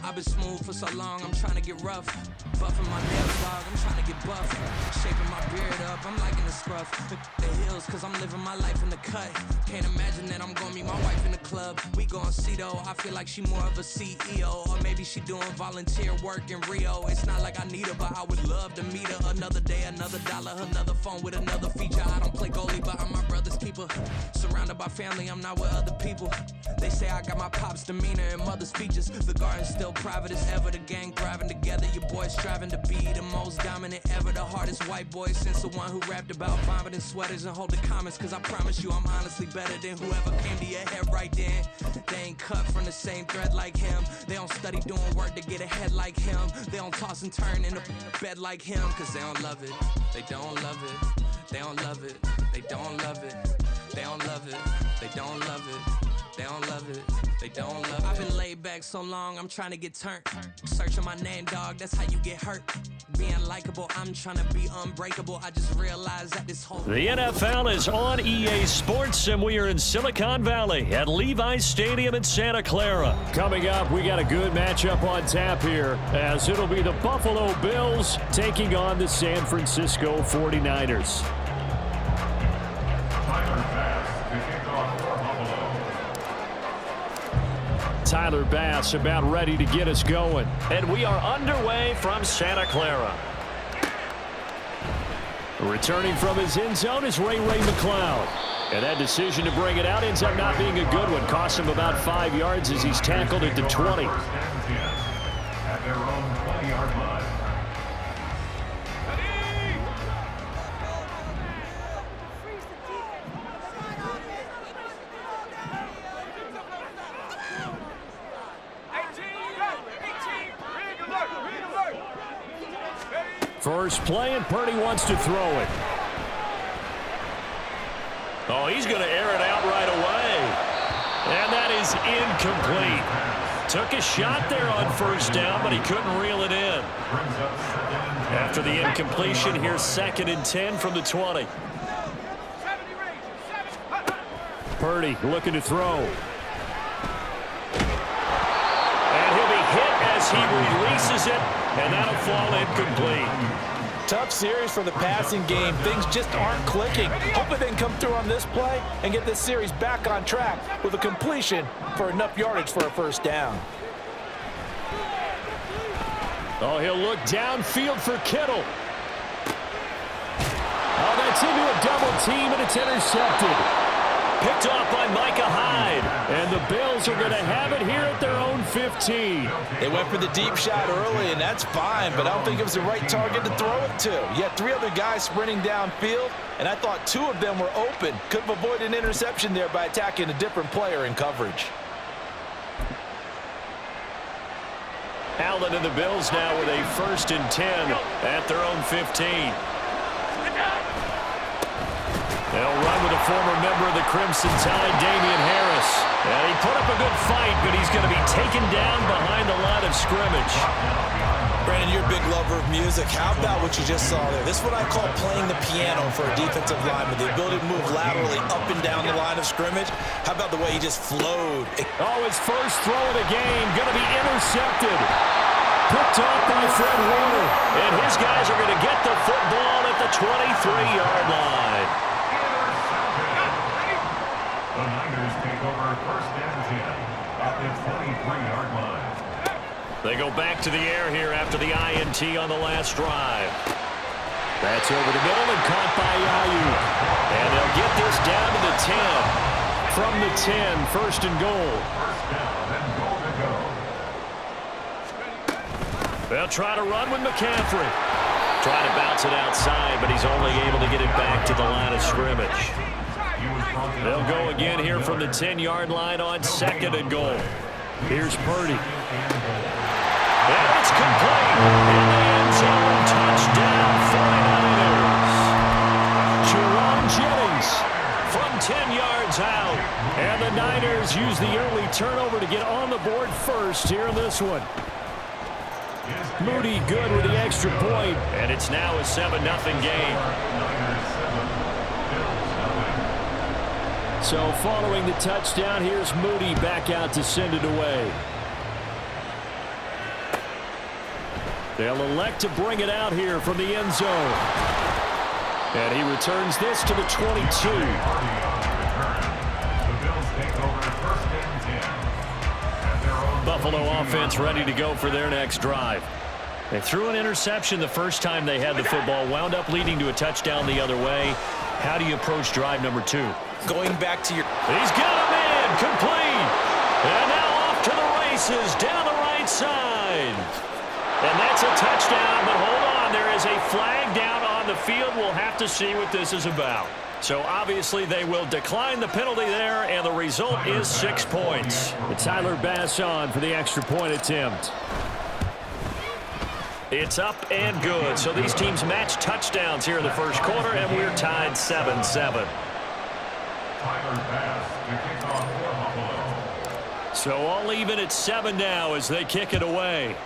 I've been smooth for so long, I'm trying to get rough. Buffing my nails, dog, I'm trying to get buff. Shaping my beard up, I'm liking the scruff. The heels, cause I'm living my life in the cut. Can't imagine that I'm gonna meet my wife in the club. We gon' see though, I feel like she more of a CEO. Or maybe she doing volunteer work in Rio. It's not like I need her, but I would love to meet her. Another day, another dollar, another phone with another feature. I don't play goalie, but I'm my brother's keeper. Surrounded by family, I'm not with other people. They say I got my pop's demeanor and mother's features. The garden's still private as ever, the gang thriving together. Your boys striving to be the most dominant ever. The hardest white boy since the one who rapped about vomiting sweaters and hold the comments. Cause I promise you I'm honestly better than whoever came to your head right then. They ain't cut from the same thread like him. They don't study doing work to get ahead like him. They don't toss and turn in the bed like him. Cause they don't love it, they don't love it. They don't love it, they don't love it. They don't love it, they don't love it. They don't love it, they don't love it. I've been laid back so long, I'm trying to get turned. Searching my name, dog, that's how you get hurt. Being likable, I'm trying to be unbreakable. I just realized that this whole... The NFL is on EA Sports, and we are in Silicon Valley at Levi's Stadium in Santa Clara. Coming up, we got a good matchup on tap here, as it'll be the Buffalo Bills taking on the San Francisco 49ers. Tyler Bass about ready to get us going. And we are underway from Santa Clara. Returning from his end zone is Ray McCloud. And that decision to bring it out ends up not being a good one. Costs him about 5 yards as he's tackled at the 20. At their own 20-yard line. First play, and Purdy wants to throw it. Oh, he's going to air it out right away. And that is incomplete. Took a shot there on first down, but he couldn't reel it in. After the incompletion, here's 2nd and 10 from the 20. Purdy looking to throw. And he'll be hit as he releases it. And that'll fall incomplete. Tough series for the passing game. Things just aren't clicking. Hoping they can come through on this play and get this series back on track with a completion for enough yardage for a first down. Oh, he'll look downfield for Kittle. Oh, that's into a double team, and it's intercepted. Picked off by Micah Hyde. And the Bills are going to have it here at their own 15. They went for the deep shot early, and that's fine, but I don't think it was the right target to throw it to. You had 3 other guys sprinting downfield, and I thought 2 of them were open. Could have avoided an interception there by attacking a different player in coverage. Allen and the Bills now with a 1st and 10 at their own 15. They'll run with a former member of the Crimson Tide, Damian Harris. And he put up a good fight, but he's going to be taken down behind the line of scrimmage. Brandon, you're a big lover of music. How about what you just saw there? This is what I call playing the piano for a defensive lineman. The ability to move laterally up and down the line of scrimmage. How about the way he just flowed? Oh, his first throw of the game. Going to be intercepted. Picked off by Fred Warner. And his guys are going to get the football at the 23-yard line. The Niners take over 1st and 10 at the 23-yard line. They go back to the air here after the INT on the last drive. That's over the middle and caught by Ayuk. And they'll get this down to the 10. From the 10, 1st and goal. First down and goal to go. They'll try to run with McCaffrey. Trying to bounce it outside, but he's only able to get it back to the line of scrimmage. They'll go again here from the 10-yard line on 2nd and goal. Here's Purdy. And it's complete. In the end zone, touchdown 49ers. Jerome Jennings from 10 yards out. And the Niners use the early turnover to get on the board first here in this one. Moody good with the extra point. And it's now a 7-0 game. So following the touchdown, here's Moody back out to send it away. They'll elect to bring it out here from the end zone. And he returns this to the 22. Buffalo offense ready to go for their next drive. They threw an interception the first time they had the football, wound up leading to a touchdown the other way. How do you approach drive number 2? Going back to your... He's got him in, complete. And now off to the races down the right side. And that's a touchdown, but hold on, there is a flag down on the field. We'll have to see what this is about. So obviously they will decline the penalty there, and the result is 6 points. And Tyler Bass on for the extra point attempt. It's up and good. So these teams match touchdowns here in the first quarter, and we're tied 7-7. So all even at 7 now as they kick it away.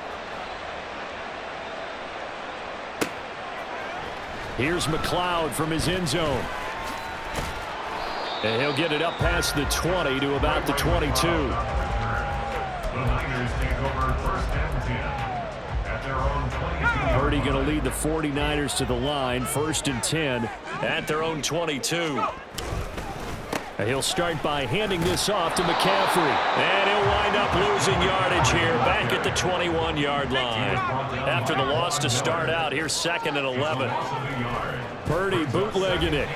Here's McLeod from his end zone. And he'll get it up past the 20 to about the 22. The Niners take over first and 10 at their own 22. Purdy going to lead the 49ers to the line, first and 10 at their own 22. And he'll start by handing this off to McCaffrey. And he'll wind up losing yardage here back at the 21-yard line. After the loss to start out, here's 2nd and 11. Purdy bootlegging it.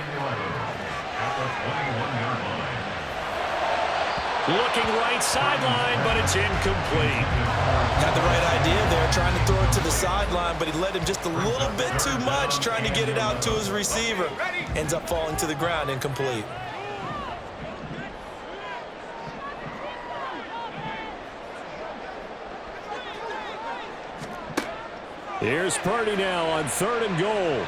Looking right sideline, but it's incomplete. Had the right idea there, trying to throw it to the sideline, but he led him just a little bit too much, trying to get it out to his receiver. Ends up falling to the ground, incomplete. Here's Purdy now on 3rd and goal.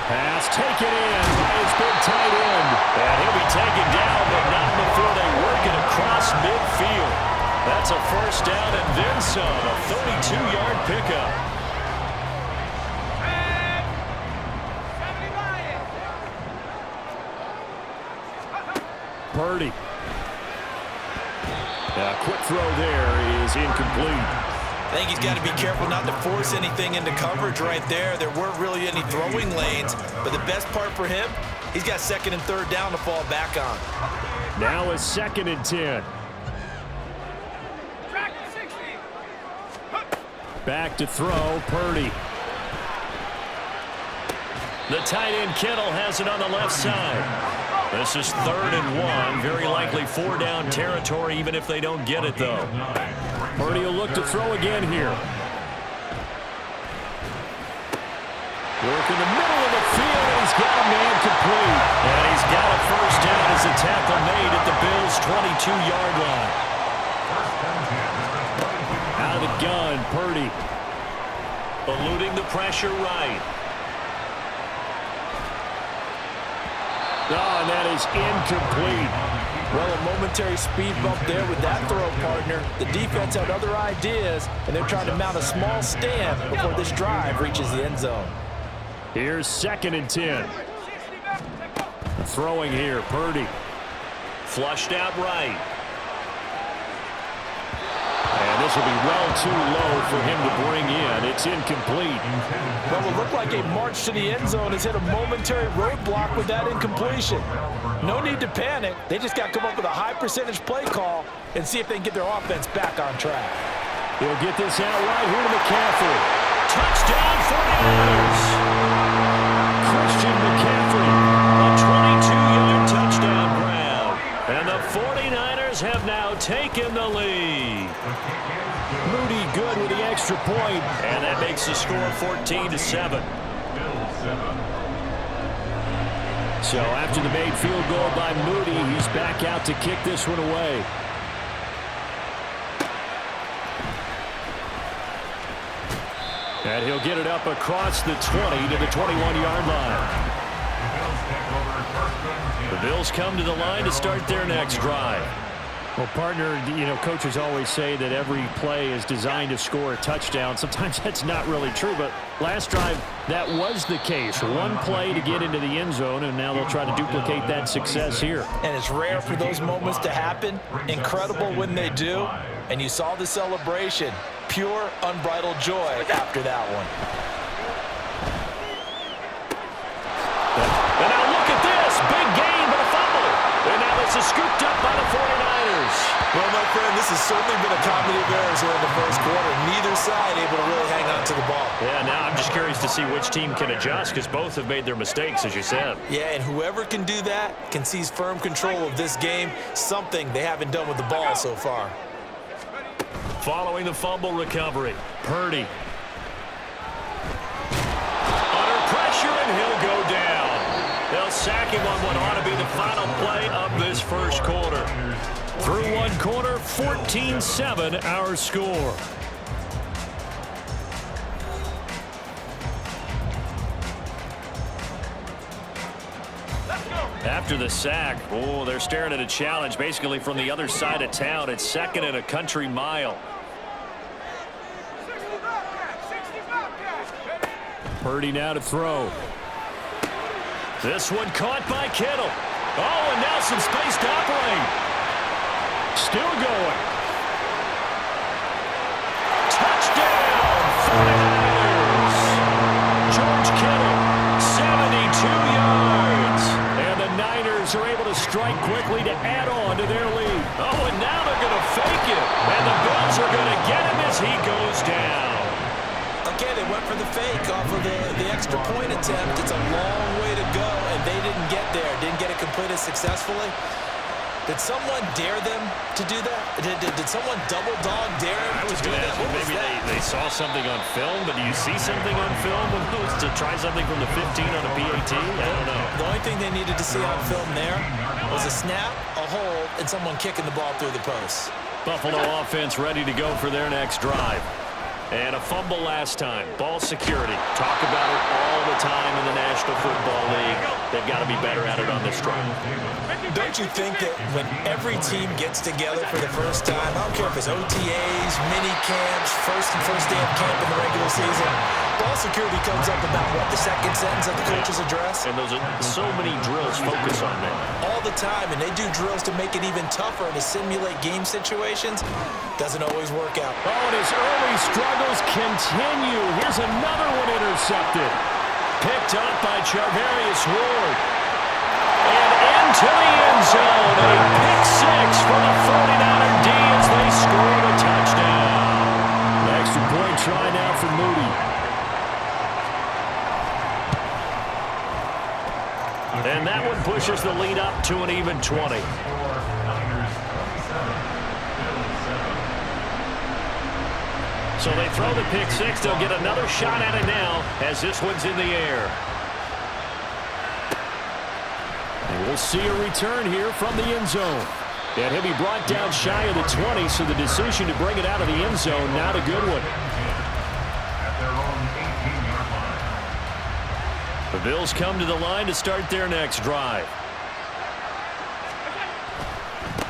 Pass taken in by his big tight end. And he'll be taken down, but not before they work it across midfield. That's a first down and then some. A 32-yard pickup. Purdy. A quick throw there is incomplete. I think he's got to be careful not to force anything into coverage right there. There weren't really any throwing lanes, but the best part for him, he's got 2nd and 3rd down to fall back on. Now a 2nd and 10. Back to throw, Purdy. The tight end Kittle has it on the left side. This is 3rd and 1. Very likely 4-down territory, even if they don't get it, though. Purdy will look to throw again here. Work in the middle of the field, and he's got a man complete. And he's got a first down as a tackle made at the Bills' 22-yard line. Out of the gun, Purdy. Eluding the pressure right. Oh, and that is incomplete. Well, a momentary speed bump there with that throw, partner. The defense had other ideas, and they're trying to mount a small stand before this drive reaches the end zone. Here's 2nd and 10. Throwing here, Purdy. Flushed out right. And this will be well too low for him to bring in. It's incomplete. Well, it looked like a march to the end zone has hit a momentary roadblock with that incompletion. No need to panic. They just got to come up with a high percentage play call and see if they can get their offense back on track. He'll get this out right here to McCaffrey. Touchdown 49ers. Christian McCaffrey. A 22-yard touchdown grab. And the 49ers have now taken the lead. Moody good with the extra point, and that makes the score 14-7. So after the made field goal by Moody, he's back out to kick this one away. And he'll get it up across the 20 to the 21-yard line. The Bills come to the line to start their next drive. Well, partner, coaches always say that every play is designed to score a touchdown. Sometimes that's not really true, but last drive, that was the case. One play to get into the end zone, and now they'll try to duplicate that success here. And it's rare for those moments to happen. Incredible when they do. And you saw the celebration. Pure, unbridled joy after that one. And now look at this. Big gain, but a fumble. And now this is scooped up by the 49ers. Well, my friend, this has certainly been a comedy of errors here in the first quarter. Neither side able to really hang on to the ball. Yeah, now I'm just curious to see which team can adjust because both have made their mistakes, as you said. Yeah, and whoever can do that can seize firm control of this game, something they haven't done with the ball so far. Following the fumble recovery, Purdy. Under pressure, and he'll go down. They'll sack him on what ought to be the final play of this first quarter. Through one quarter, 14-7 our score. After the sack, they're staring at a challenge basically from the other side of town. It's second and a country mile. Purdy now to throw. This one caught by Kittle. Oh, and now some space to operate. Still going. Touchdown, 49ers. George Kittle, 72 yards. And the Niners are able to strike quickly to add on to their lead. Oh, and now they're going to fake it. And the Bills are going to get him as he goes down. Okay, they went for the fake off of the extra point attempt. It's a long way to go, and they didn't get there. Didn't get it completed successfully. Did someone dare them to do that? Did someone double dog dare them to do that? Maybe they saw something on film, but do you see something on film to try something from the 15 on a PAT? I don't know. The only thing they needed to see on film there was a snap, a hold, and someone kicking the ball through the post. Buffalo offense ready to go for their next drive. And a fumble last time. Ball security. Talk about it all the time in the National Football League. They've got to be better at it on this drive. Don't you think that when every team gets together for the first time, I don't care if it's OTAs, mini camps, first day of camp in the regular season, ball security comes up about, what, the second sentence of the coach's address? And those are so many drills focus on that. All the time, and they do drills to make it even tougher to simulate game situations. Doesn't always work out. Oh, and his early struggles continue. Here's another one intercepted. Picked up by Charvarius Ward. And into the end zone. A pick six for the 49er D as they score a touchdown. Extra point try now for Moody. And that one pushes the lead up to an even 20. So they throw the pick six. They'll get another shot at it now as this one's in the air. And we'll see a return here from the end zone. And he'll be brought down shy of the 20, so the decision to bring it out of the end zone, not a good one. At their own 18-yard line. The Bills come to the line to start their next drive.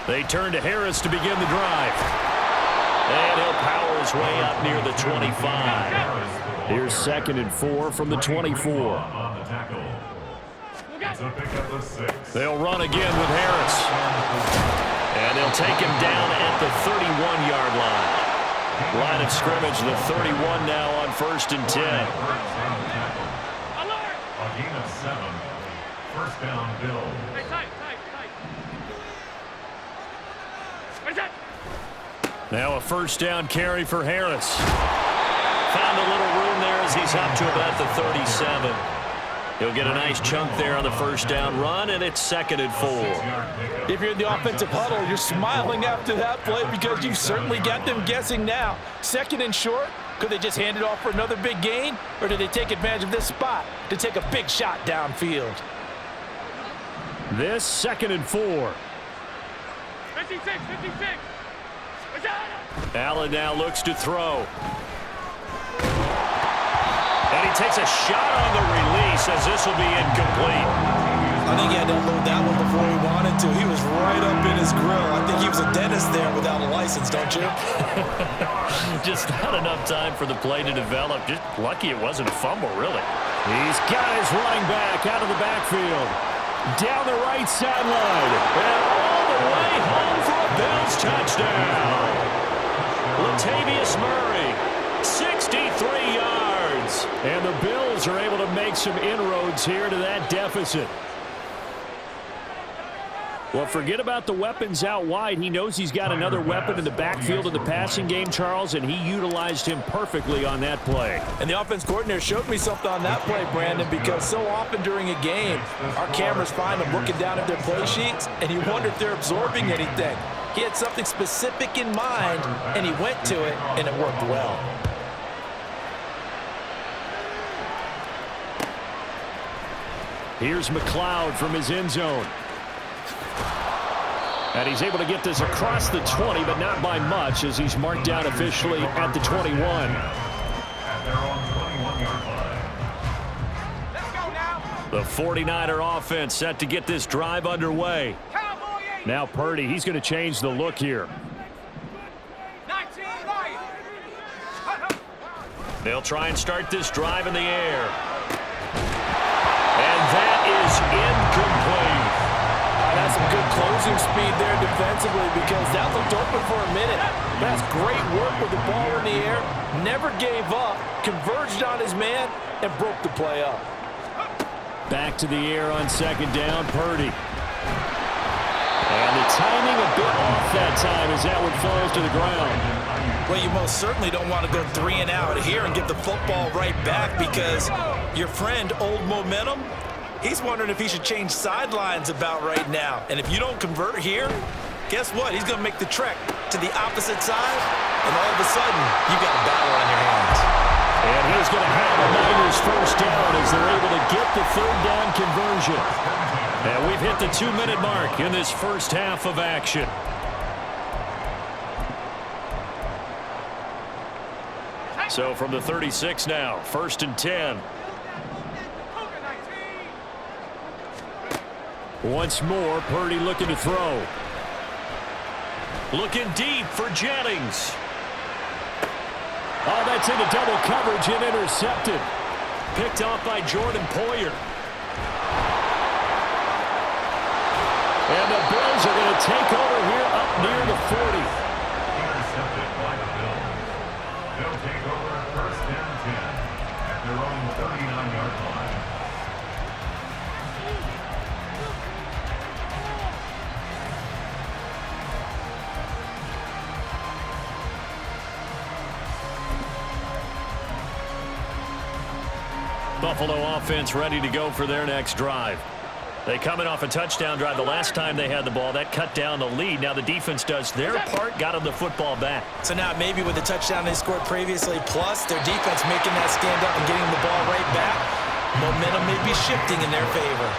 They turn to Harris to begin the drive. And he'll power his way up near the 25. Here's 2nd and 4 from the 24. On the tackle. It's a pickup of 6. They'll run again with Harris. And they'll take him down at the 31-yard line. Line of scrimmage, the 31 now on 1st and 10. A gain of 7. First down, Bills. Now a first down carry for Harris. Found a little room there as he's up to about the 37. He'll get a nice chunk there on the first down run, and it's 2nd and 4. If you're in the offensive huddle, you're smiling after that play because you've certainly got them guessing now. 2nd and short, could they just hand it off for another big gain, or do they take advantage of this spot to take a big shot downfield? This 2nd and 4. 56. Allen now looks to throw. And he takes a shot on the release as this will be incomplete. I think he had to unload that one before he wanted to. He was right up in his grill. I think he was a dentist there without a license, don't you? Just not enough time for the play to develop. Just lucky it wasn't a fumble, really. He's got his running back out of the backfield. Down the right sideline. And all the way home for a Bills touchdown. Latavius Murray, 63 yards. And the Bills are able to make some inroads here to that deficit. Well, forget about the weapons out wide. He knows he's got another weapon in the backfield of the passing game, Charles, and he utilized him perfectly on that play. And the offense coordinator showed me something on that play, Brandon, because so often during a game, our cameras find them looking down at their play sheets, and you wonder if they're absorbing anything. He had something specific in mind, and he went to it, and it worked well. Here's McLeod from his end zone. And he's able to get this across the 20, but not by much, as he's marked down officially at the 21. At their own 21-yard line. The 49er offense set to get this drive underway. Now Purdy, he's going to change the look here. They'll try and start this drive in the air. And that is incomplete. That's some good closing speed there defensively, because that looked open for a minute. That's great work with the ball in the air. Never gave up, converged on his man, and broke the play up. Back to the air on second down, Purdy. And the timing a bit off that time as that one falls to the ground. Well, you most certainly don't want to go 3 and out here and give the football right back, because your friend, Old Momentum, he's wondering if he should change sidelines about right now. And if you don't convert here, guess what? He's going to make the trek to the opposite side, and all of a sudden, you've got a battle on your hands. And he's going to have the Niners first down as they're able to get the third down conversion. And we've hit the 2-minute mark in this first half of action. So from the 36 now, 1st and 10. Once more, Purdy looking to throw. Looking deep for Jennings. Oh, that's into double coverage and intercepted. Picked off by Jordan Poyer. And the Bills are going to take over here up near the 40. Intercepted by the Bills. They'll take over 1st and 10 at their own 39-yard line. Buffalo offense ready to go for their next drive. They coming off a touchdown drive the last time they had the ball. That cut down the lead. Now the defense does their part, got them the football back. So now maybe with the touchdown they scored previously, plus their defense making that stand up and getting the ball right back, momentum may be shifting in their favor.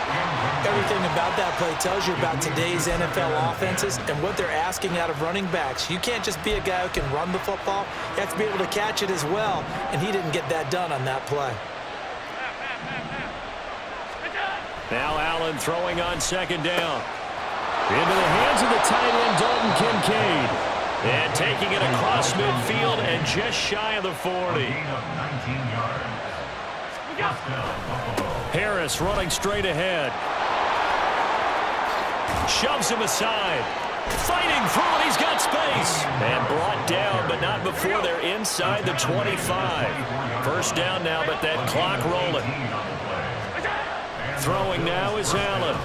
Everything about that play tells you about today's NFL offenses and what they're asking out of running backs. You can't just be a guy who can run the football. You have to be able to catch it as well, and he didn't get that done on that play. Now Allen throwing on second down. Into the hands of the tight end, Dalton Kincaid. And taking it across midfield and just shy of the 40. Gain of 19 yards. First down, Buffalo. Harris running straight ahead. Shoves him aside. Fighting through it, he's got space. And brought down, but not before they're inside the 25. First down now, but that clock rolling. Throwing now is Allen.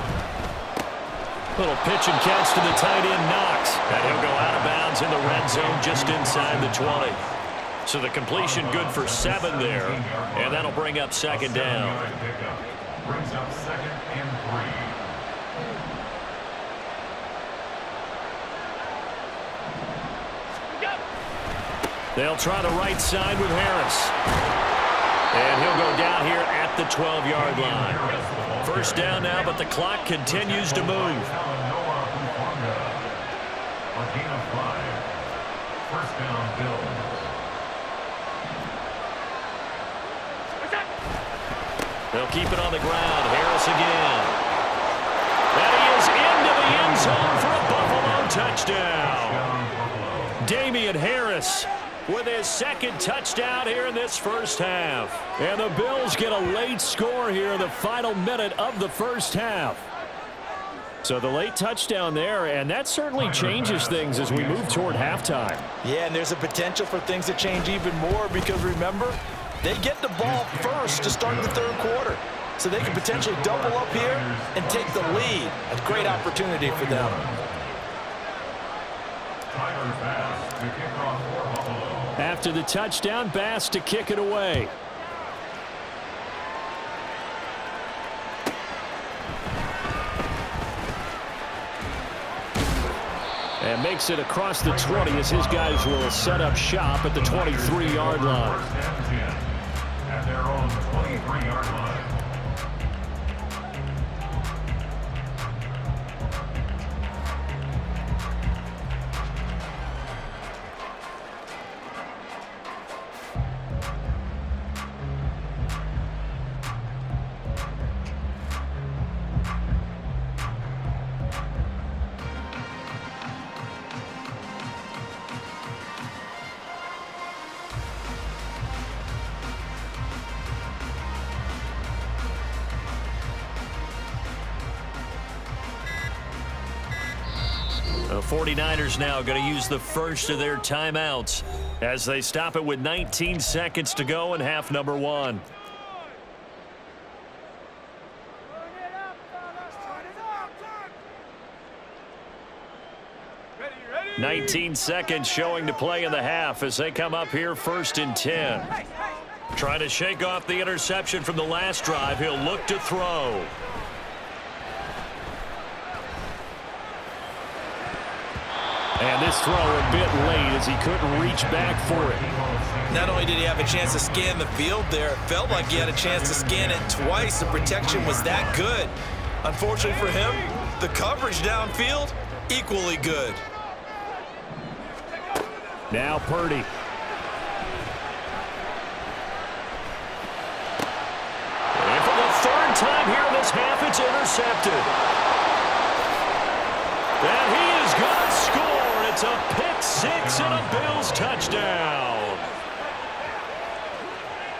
Little pitch and catch to the tight end, Knox. And he'll go out of bounds in the red zone just inside the 20. So the completion good for 7 there. And that'll bring up second down. Brings up 2nd and 3. They'll try the right side with Harris. And he'll go down here at the 12-yard line. First down now, but the clock continues to move. First down, Bills. They'll keep it on the ground. Harris again. And he is into the end zone for a Buffalo touchdown. Damian Harris with his second touchdown here in this first half. And the Bills get a late score here in the final minute of the first half. So the late touchdown there, and that certainly changes things as we move toward halftime. Yeah, and there's a potential for things to change even more because, remember, they get the ball first to start the third quarter. So they can potentially double up here and take the lead. A great opportunity for them. After the touchdown, Bass to kick it away. And makes it across the 20 as his guys will set up shop at the 23-yard line. At their own 23-yard line. The 49ers now going to use the first of their timeouts as they stop it with 19 seconds to go in half number one. Ready, ready. 19 seconds showing to play in the half as they come up here first and 10. Trying to shake off the interception from the last drive. He'll look to throw. And this throw a bit late as he couldn't reach back for it. Not only did he have a chance to scan the field there, it felt like he had a chance to scan it twice. The protection was that good. Unfortunately for him, the coverage downfield, equally good. Now Purdy. And for the third time here in this half, it's intercepted. And he is going to score. It's a pick six and a Bills touchdown.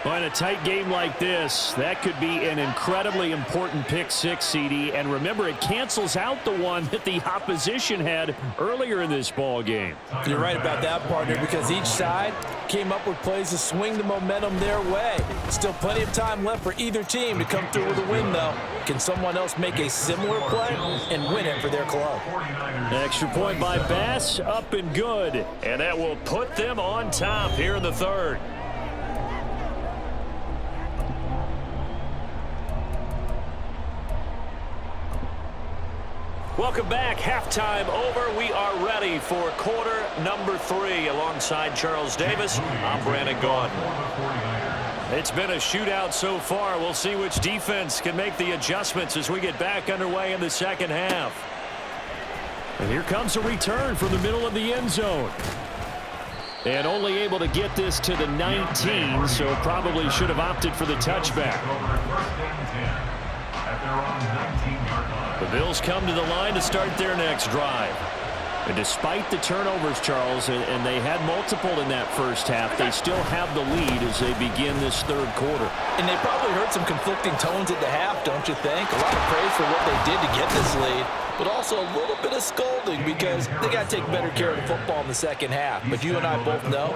Well, in a tight game like this, that could be an incredibly important pick six, CD. And remember, it cancels out the one that the opposition had earlier in this ball game. You're right about that, partner, because each side came up with plays to swing the momentum their way. Still plenty of time left for either team to come through with a win, though. Can someone else make a similar play and win it for their club? Extra point by Bass, up and good. And that will put them on top here in the third. Welcome back. Halftime over. We are ready for quarter number 3. Alongside Charles Davis, I'm Brandon Gaudin. It's been a shootout so far. We'll see which defense can make the adjustments as we get back underway in the second half. And here comes a return from the middle of the end zone. And only able to get this to the 19, so probably should have opted for the touchback. The Bills come to the line to start their next drive. And despite the turnovers, Charles, and they had multiple in that first half, they still have the lead as they begin this third quarter. And they probably heard some conflicting tones at the half, don't you think? A lot of praise for what they did to get this lead, but also a little bit of scolding because they got to take better care of the football in the second half. But you and I both know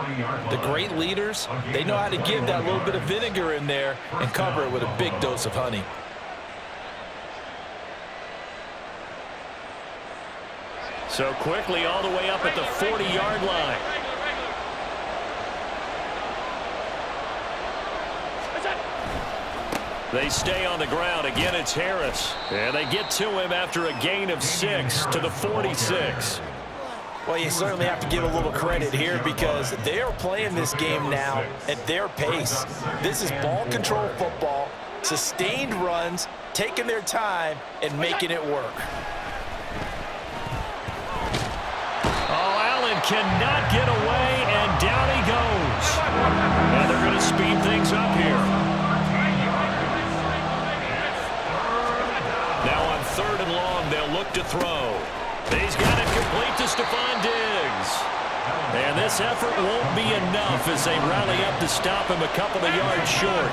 the great leaders, they know how to give that little bit of vinegar in there and cover it with a big dose of honey. So quickly all the way up at the 40-yard line. They stay on the ground. Again, it's Harris. And they get to him after a gain of 6 to the 46. Well, you certainly have to give a little credit here because they are playing this game now at their pace. This is ball control football, sustained runs, taking their time, and making it work. Cannot get away, and down he goes. And they're going to speed things up here. Now on 3rd and long, they'll They'll look to throw. He's got it complete to Stephon Diggs. And this effort won't be enough as they rally up to stop him a couple of yards short.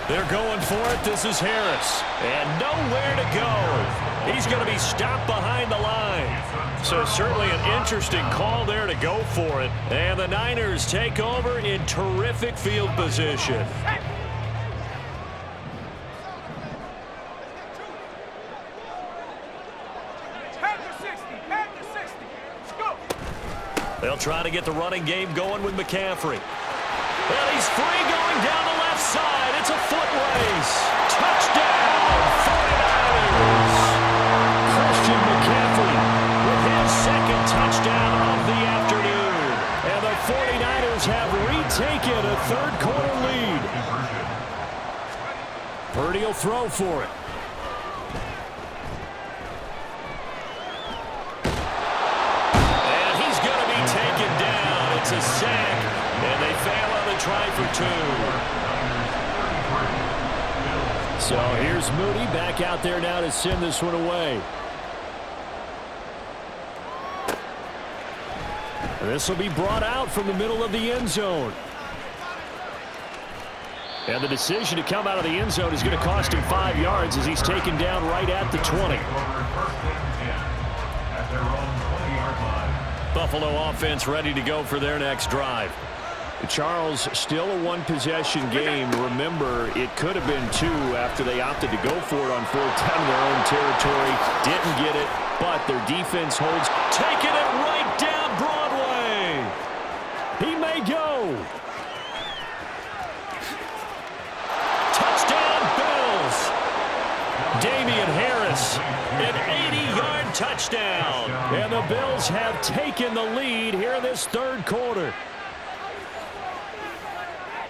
They're going for it. This is Harris. And nowhere to go. He's going to be stopped behind the line. So certainly an interesting call there to go for it. And the Niners take over in terrific field position. They'll try to get the running game going with McCaffrey. And he's free going down the left side. It's a foot race. Touchdown, 49ers. Christian McCaffrey with his second touchdown of the afternoon. And the 49ers have retaken a third-quarter lead. Purdy will throw for it. And he's going to be taken down. It's a sack. And they fail on the try for 2. So here's Moody back out there now to send this one away. This will be brought out from the middle of the end zone. And the decision to come out of the end zone is going to cost him 5 yards as he's taken down right at the 20. Buffalo offense ready to go for their next drive. Charles, still a one-possession game. Remember, it could have been 2 after they opted to go for it on 4th down in their own territory. Didn't get it, but their defense holds. Taking it right down Broadway. He may go. Touchdown, Bills. Damian Harris, an 80-yard touchdown. And the Bills have taken the lead here in this third quarter.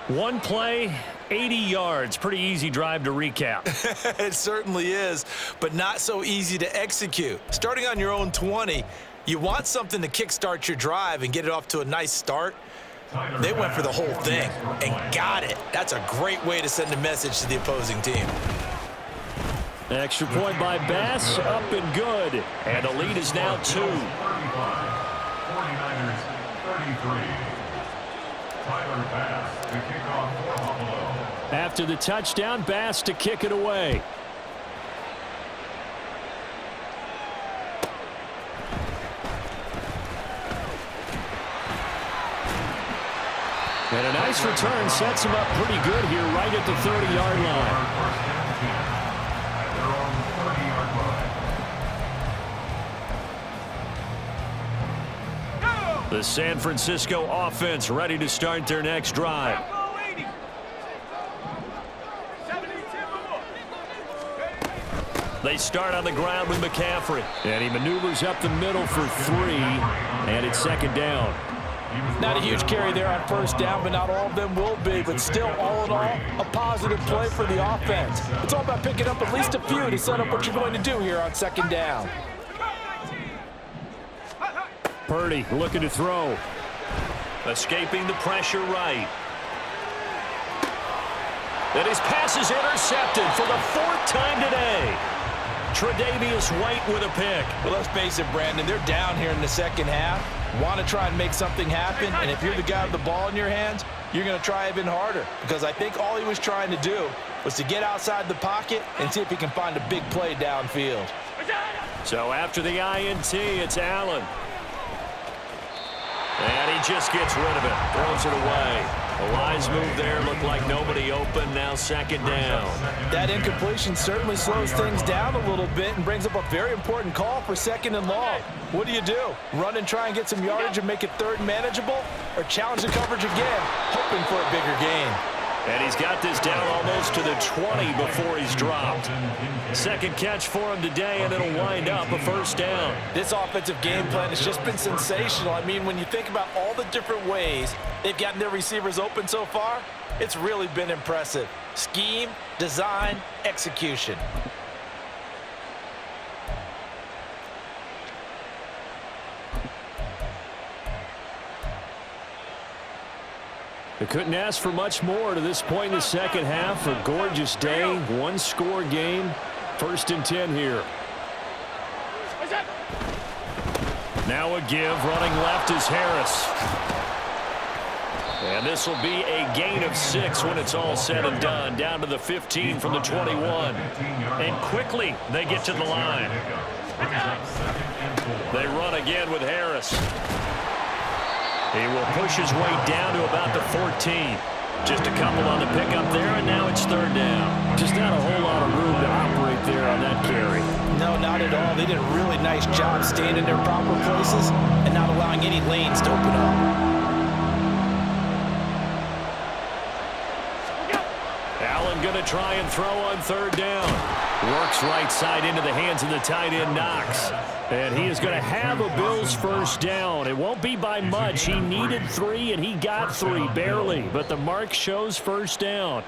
One play, 80 yards. Pretty easy drive to recap. It certainly is, but not so easy to execute. Starting on your own 20, you want something to kickstart your drive and get it off to a nice start. They went for the whole thing and got it. That's a great way to send a message to the opposing team. Extra point by Bass, up and good. And the lead is now 2. 49ers 33. Tyler Bass to kick off for Buffalo. After the touchdown, Bass to kick it away. And a nice return sets him up pretty good here right at the 30-yard line. At their own 30-yard line. The San Francisco offense ready to start their next drive. They start on the ground with McCaffrey. And he maneuvers up the middle for 3. And it's second down. Not a huge carry there on first down, but not all of them will be. But still, all in all, a positive play for the offense. It's all about picking up at least a few to set up what you're going to do here on second down. Purdy looking to throw. Escaping the pressure right. And his pass is intercepted for the 4th time today. Tre'Davious White with a pick. Well, let's face it, Brandon, they're down here in the second half. Want to try and make something happen, and if you're the guy with the ball in your hands, you're going to try even harder, because I think all he was trying to do was to get outside the pocket and see if he can find a big play downfield. So after the INT, it's Allen. And he just gets rid of it, throws it away. A wise move there, looked like nobody open, now second down. That incompletion certainly slows things down a little bit and brings up a very important call for second and long. What do? Run and try and get some yardage and make it third manageable, or challenge the coverage again, hoping for a bigger gain? And he's got this down almost to the 20 before he's dropped. Second catch for him today, and it'll wind up a first down. This offensive game plan has just been sensational. I mean, when you think about all the different ways they've gotten their receivers open so far, it's really been impressive. Scheme, design, execution. They couldn't ask for much more to this point in the second half. A gorgeous day, one-score game. 1st and 10 here. Now a give. Running left is Harris. And this will be a gain of 6 when it's all said and done. Down to the 15 from the 21. And quickly they get to the line. They run again with Harris. He will push his way down to about the 14. Just a couple on the pickup there, and now it's 3rd down. Just not a whole lot of room to operate there on that carry. No, not at all. They did a really nice job staying in their proper places and not allowing any lanes to open up. Allen going to try and throw on 3rd down. Works right side into the hands of the tight end, Knox. And he is going to have a Bills 1st down. It won't be by much. He needed 3, and he got 3, barely. But the mark shows 1st down.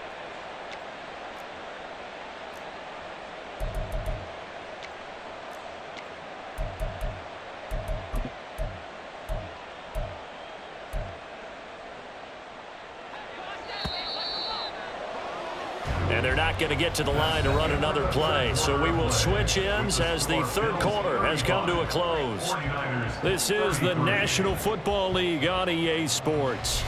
And they're not going to get to the line to run another play. So we will switch ends as the 3rd quarter has come to a close. This is the National Football League on EA Sports.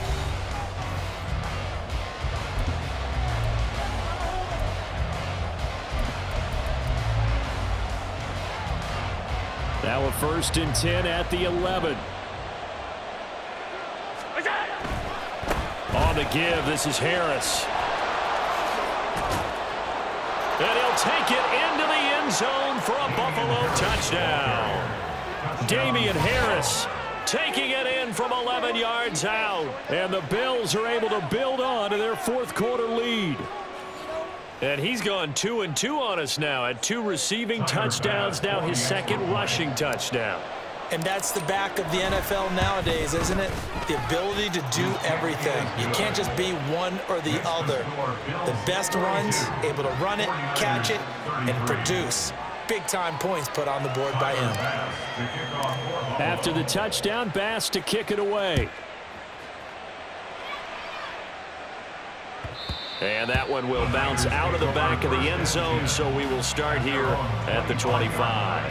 Now a 1st and 10 at the 11. On the give, this is Harris. And he'll take it into the end zone for a Buffalo touchdown. Damian Harris taking it in from 11 yards out. And the Bills are able to build on to their 4th quarter lead. And he's gone 2-2 on us now at 2 receiving touchdowns, now his 2nd rushing touchdown. And that's the back of the NFL nowadays, isn't it? The ability to do everything. You can't just be one or the other. The best ones, able to run it, catch it, and produce. Big-time points put on the board by him. After the touchdown, Bass to kick it away. And that one will bounce out of the back of the end zone, so we will start here at the 25.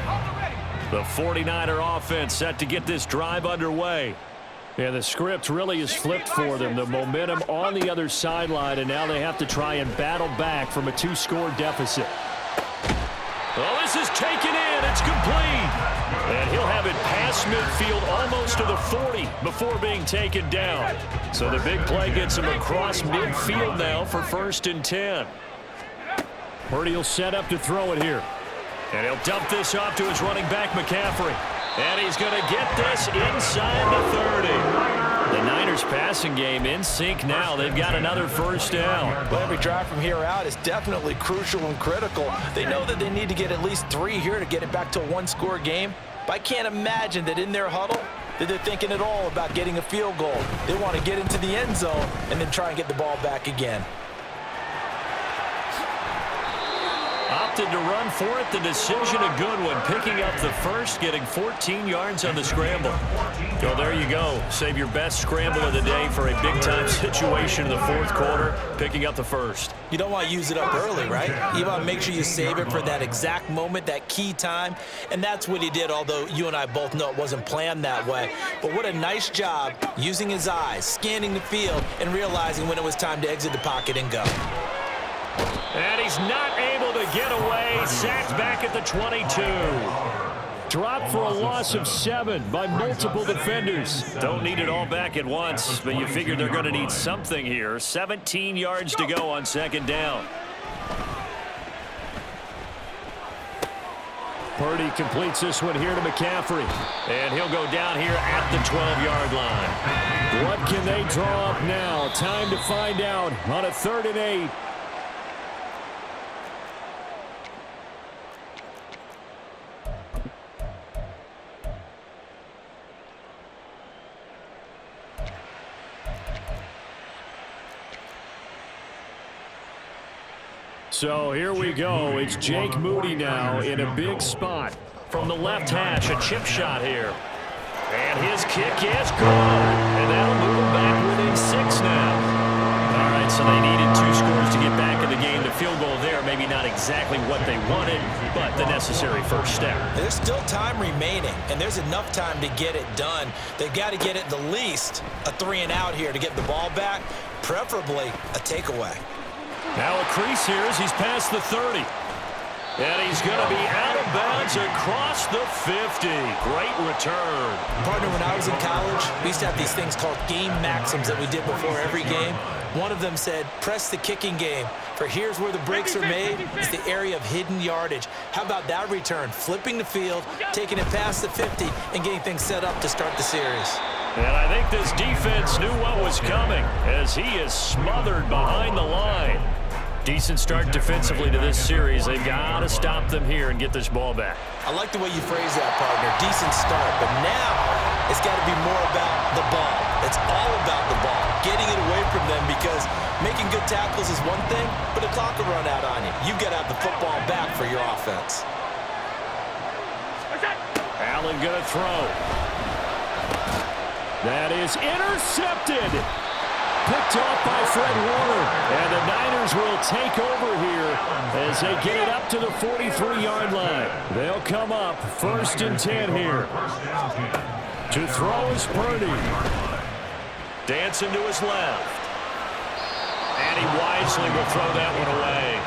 The 49er offense set to get this drive underway. And the script really is flipped for them. The momentum on the other sideline, and now they have to try and battle back from a 2-score deficit. Well, this is taken in. It's complete. And he'll have it past midfield almost to the 40 before being taken down. So the big play gets him across midfield now for 1st and 10. Purdy will set up to throw it here. And he'll dump this off to his running back, McCaffrey. And he's going to get this inside the 30. The Niners passing game in sync now. They've got another 1st down. Well, every drive from here out is definitely crucial and critical. They know that they need to get at least 3 here to get it back to a 1-score game. But I can't imagine that in their huddle that they're thinking at all about getting a field goal. They want to get into the end zone and then try and get the ball back again. Opted to run for it. The decision a good one. Picking up the 1st, getting 14 yards on the scramble. Well, there you go. Save your best scramble of the day for a big-time situation in the 4th quarter. Picking up the 1st. You don't want to use it up early, right? You want to make sure you save it for that exact moment, that key time. And that's what he did, although you and I both know it wasn't planned that way. But what a nice job using his eyes, scanning the field, and realizing when it was time to exit the pocket and go. And he's not able to get away. Sacked back at the 22. Dropped for a loss of 7 by multiple defenders. Don't need it all back at once, but you figure they're going to need something here. 17 yards to go on 2nd down. Purdy completes this one here to McCaffrey. And he'll go down here at the 12-yard line. What can they draw up now? Time to find out on a 3rd and 8. So here we go. It's Jake Moody now in a big spot. From the left hash, a chip shot here. And his kick is good. And that'll move him back within 6 now. so they needed 2 scores to get back in the game. The field goal there, maybe not exactly what they wanted, but the necessary first step. There's still time remaining, and there's enough time to get it done. They've got to get it the least a 3-and-out here to get the ball back, preferably a takeaway. Now a crease here as he's past the 30. And he's going to be out of bounds across the 50. Great return. Partner, when I was in college, we used to have these things called game maxims that we did before every game. One of them said, press the kicking game, for here's where the breaks are made. It's the area of hidden yardage. How about that return? Flipping the field, taking it past the 50, and getting things set up to start the series. And I think this defense knew what was coming as he is smothered behind the line. Decent start defensively to this series. They've got to stop them here and get this ball back. I like the way you phrase that, partner. Decent start, but now it's got to be more about the ball. It's all about the ball, getting it away from them, because making good tackles is one thing, but the clock will run out on you. You've got to have the football back for your offense. Allen going to throw. That is intercepted. Picked off by Fred Warner. And the Niners will take over here as they get it up to the 43-yard line. They'll come up 1st and 10 here. To throw is Purdy. Dancing to his left. And he wisely will throw that one away.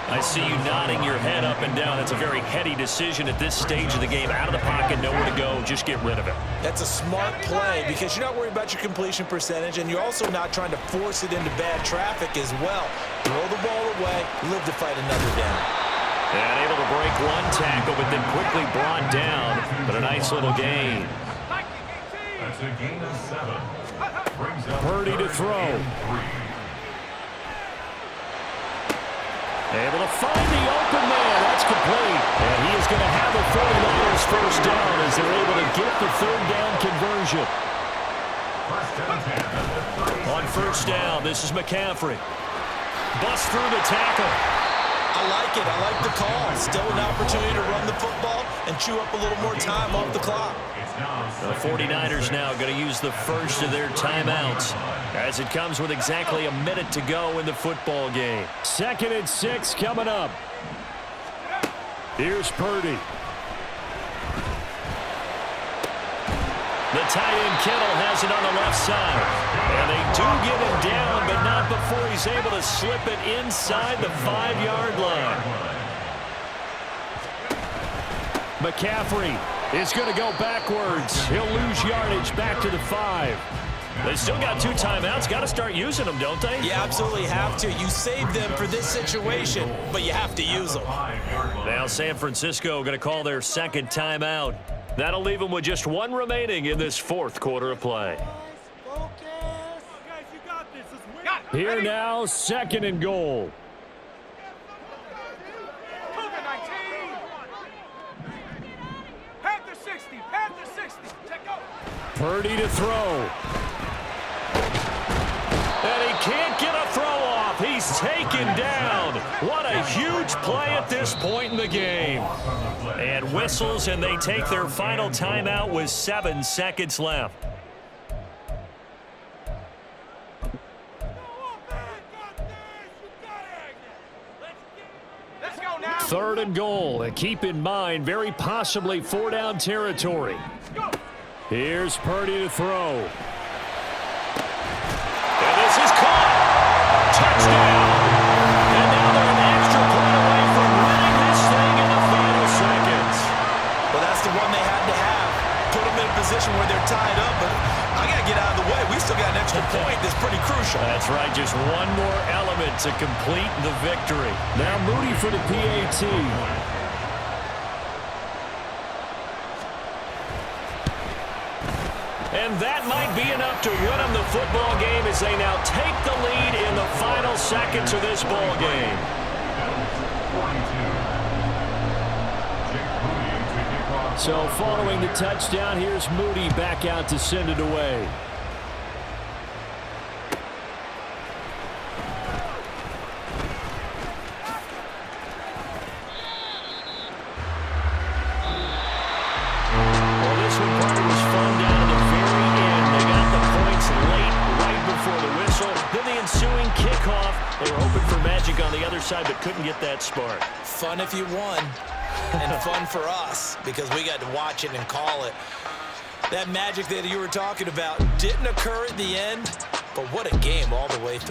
I see you nodding your head up and down. That's a very heady decision at this stage of the game. Out of the pocket, nowhere to go. Just get rid of it. That's a smart play because you're not worried about your completion percentage, and you're also not trying to force it into bad traffic as well. Throw the ball away, live to fight another down. And able to break one tackle, but then quickly brought down. But a nice little gain. That's a gain of 7. Purdy to throw. Able to find the open man. That's complete. And he is going to have the 49ers first down as they're able to get the 3rd down conversion. On 1st down, this is McCaffrey. Bust through the tackle. I like it. I like the call. Still an opportunity to run the football and chew up a little more time off the clock. The 49ers now going to use the first of their timeouts as it comes with exactly a minute to go in the football game. 2nd and 6 coming up. Here's Purdy. The tight end Kittle has it on the left side. And they do get him down, but not before he's able to slip it inside the 5-yard line. McCaffrey is going to go backwards. He'll lose yardage back to the 5. They still got 2 timeouts. Got to start using them, don't they? You absolutely have to. You save them for this situation, but you have to use them. Now San Francisco going to call their 2nd timeout. That'll leave them with just 1 remaining in this 4th quarter of play. Here now, 2nd and goal. Purdy to throw. And he can't get a throw off. He's taken down. What a huge play at this point in the game. And whistles, and they take their final timeout with 7 seconds left. Third and goal, and keep in mind, very possibly 4-down territory. Here's Purdy to throw. And this is caught. Touchdown. And now they're an extra point away from winning this thing in the final seconds. Well, that's the one they had to have. Put them in a position where they're tied up, but I got to get out of the way. We still got an extra point that's pretty crucial. That's right, just one more element to complete the victory. Now Moody for the PAT. And that might be enough to win them the football game as they now take the lead in the final seconds of this ball game. So following the touchdown, here's Moody back out to send it away. Well, this one probably was fun down to the very end. They got the points late, right before the whistle. Then the ensuing kick They were hoping for magic on the other side, but couldn't get that spark. Fun if you won, and fun for us because we got to watch it and call it. That magic that you were talking about didn't occur at the end, but what a game all the way through.